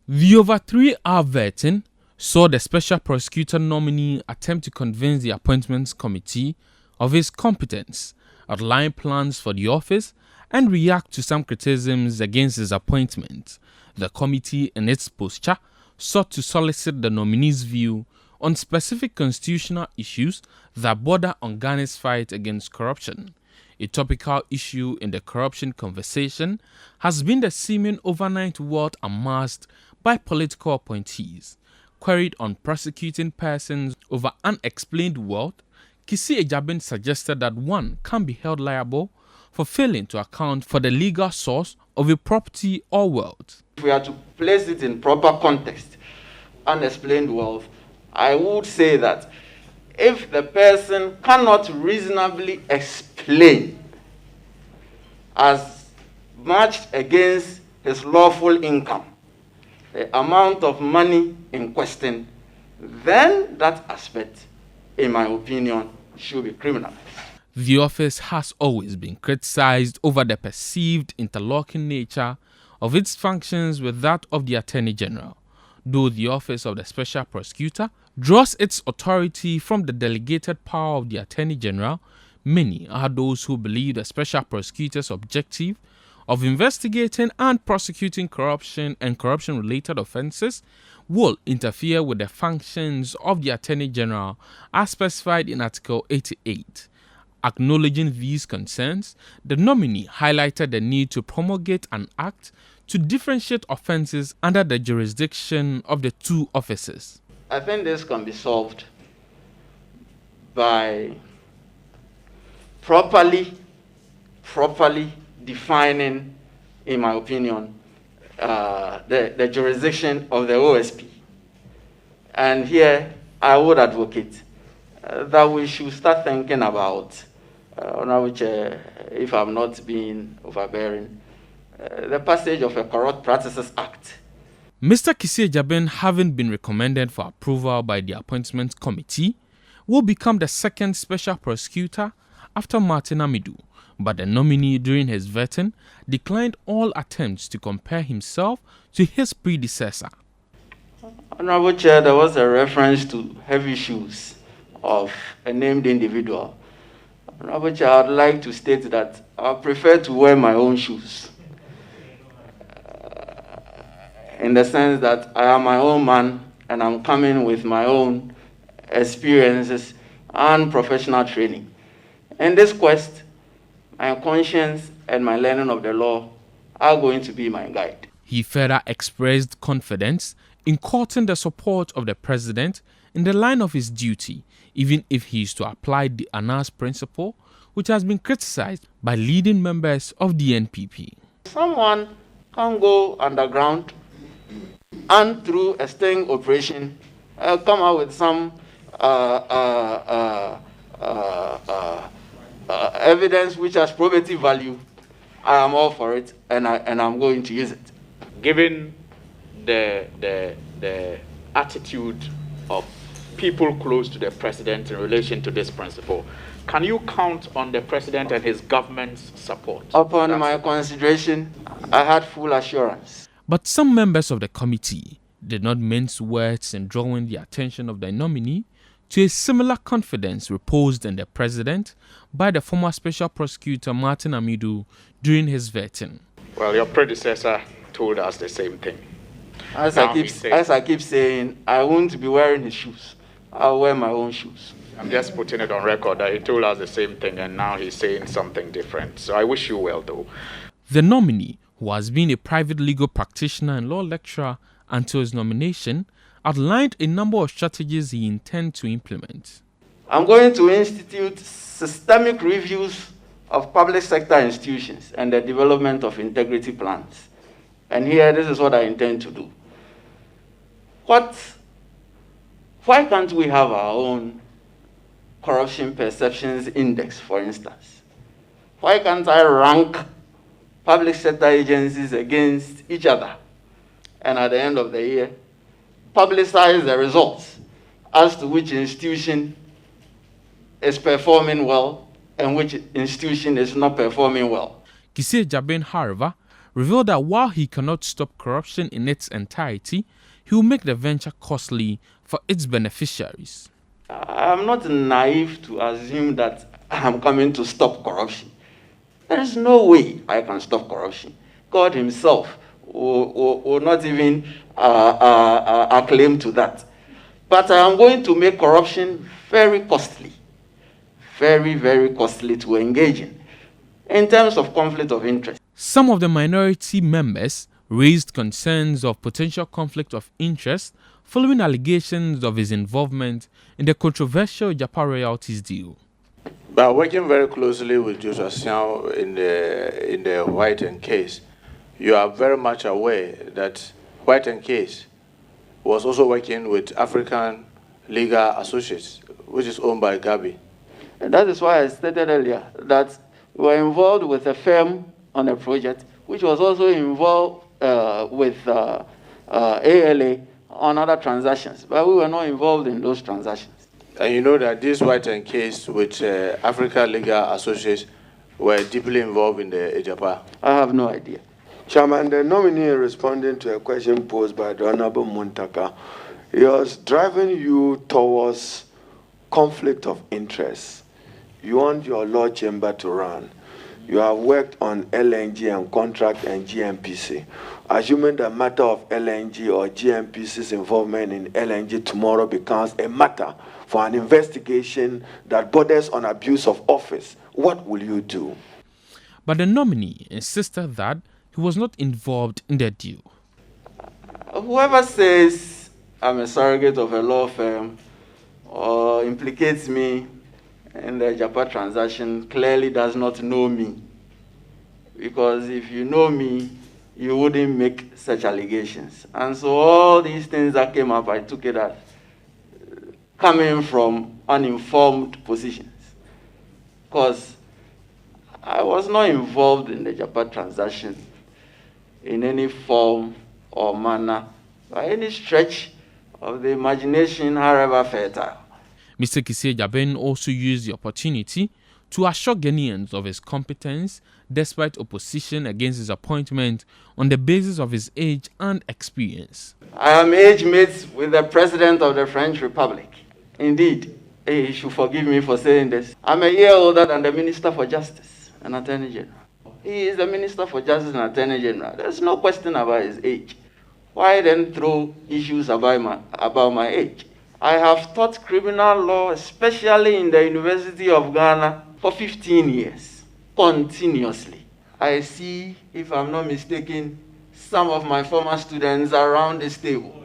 The over 3-hour vetting saw the special prosecutor nominee attempt to convince the appointments committee of his competence, outline plans for the office, and react to some criticisms against his appointment. The committee, in its posture, sought to solicit the nominee's view on specific constitutional issues that border on Ghana's fight against corruption. A topical issue in the corruption conversation has been the seeming overnight wealth amassed by political appointees. Queried on prosecuting persons over unexplained wealth, Kissi Agyebeng suggested that one can be held liable for failing to account for the legal source of a property or wealth. If we are to place it in proper context, unexplained wealth, I would say that if the person cannot reasonably explain as matched against his lawful income the amount of money in question, then that aspect, in my opinion, should be criminalized. The office has always been criticized over the perceived interlocking nature of its functions with that of the Attorney General. Though the office of the Special Prosecutor draws its authority from the delegated power of the Attorney General, many are those who believe the Special Prosecutor's objective of investigating and prosecuting corruption and corruption-related offences will interfere with the functions of the Attorney General as specified in Article 88. Acknowledging these concerns, the nominee highlighted the need to promulgate an act to differentiate offences under the jurisdiction of the two offices. I think this can be solved by properly defining, in my opinion, the jurisdiction of the OSP. And here I would advocate that we should start thinking about, Honorable Chair, if I'm not being overbearing, the passage of a Corrupt Practices Act. Mr. Kissi Agyebeng, having been recommended for approval by the Appointments Committee, will become the second special prosecutor after Martin Amidu, but the nominee during his vetting declined all attempts to compare himself to his predecessor. Honorable Chair, there was a reference to heavy shoes of a named individual. Honorable Chair, I'd like to state that I prefer to wear my own shoes. In the sense that I am my own man and I'm coming with my own experiences and professional training. In this quest, my conscience and my learning of the law are going to be my guide. He further expressed confidence in courting the support of the president in the line of his duty, even if he is to apply the Anas principle, which has been criticized by leading members of the NPP. Someone can go underground and through a sting operation come out with some evidence which has probative value. I am all for it, and I'm going to use it. Given the attitude of people close to the president in relation to this principle, can you count on the president and his government's support? Upon my consideration, I had full assurance. But some members of the committee did not mince words in drawing the attention of the nominee to a similar confidence reposed in the president by the former special prosecutor Martin Amidu during his vetting. Well, your predecessor told us the same thing. As I keep saying, I won't be wearing his shoes. I'll wear my own shoes. I'm just putting it on record that he told us the same thing and now he's saying something different. So I wish you well, though. The nominee, who has been a private legal practitioner and law lecturer until his nomination, outlined a number of strategies he intends to implement. I'm going to institute systemic reviews of public sector institutions and the development of integrity plans. And here, this is what I intend to do. Why can't we have our own corruption perceptions index, for instance? Why can't I rank public sector agencies against each other? And at the end of the year, publicize the results as to which institution is performing well and which institution is not performing well. Kissi Agyebeng, however, revealed that while he cannot stop corruption in its entirety, he will make the venture costly for its beneficiaries. I'm not naive to assume that I'm coming to stop corruption. There is no way I can stop corruption. God himself will not even acclaim to that. But I am going to make corruption very costly, very, very costly to engage in terms of conflict of interest. Some of the minority members raised concerns of potential conflict of interest following allegations of his involvement in the controversial Japa royalties deal. By working very closely with Joshua Siao in the White & Case, you are very much aware that White & Case was also working with African Legal Associates, which is owned by Gabi. And that is why I stated earlier that we were involved with a firm on a project, which was also involved with ALA on other transactions, but we were not involved in those transactions. And you know that this White & Case with African Legal Associates were deeply involved in the Japa? I have no idea. Chairman, the nominee responding to a question posed by the Honorable Muntaka, he was driving you towards conflict of interest. You want your law chamber to run. You have worked on LNG and contract and GMPC. Assuming the matter of LNG or GMPC's involvement in LNG tomorrow becomes a matter for an investigation that borders on abuse of office, what will you do? But the nominee insisted that he was not involved in the deal. Whoever says I'm a surrogate of a law firm or implicates me in the Japa transaction clearly does not know me. Because if you know me, you wouldn't make such allegations. And so all these things that came up, I took it as coming from uninformed positions. Because I was not involved in the Japa transaction in any form or manner, by any stretch of the imagination, however fertile. Mr. Kissi Agyebeng also used the opportunity to assure Ghanaians of his competence despite opposition against his appointment on the basis of his age and experience. I am age mates with the President of the French Republic. Indeed, he should forgive me for saying this. I'm a year older than the Minister for Justice and Attorney General. He is the Minister for Justice and Attorney General. There's no question about his age. Why then throw issues about my age? I have taught criminal law, especially in the University of Ghana, for 15 years, continuously. I see, if I'm not mistaken, some of my former students around this table.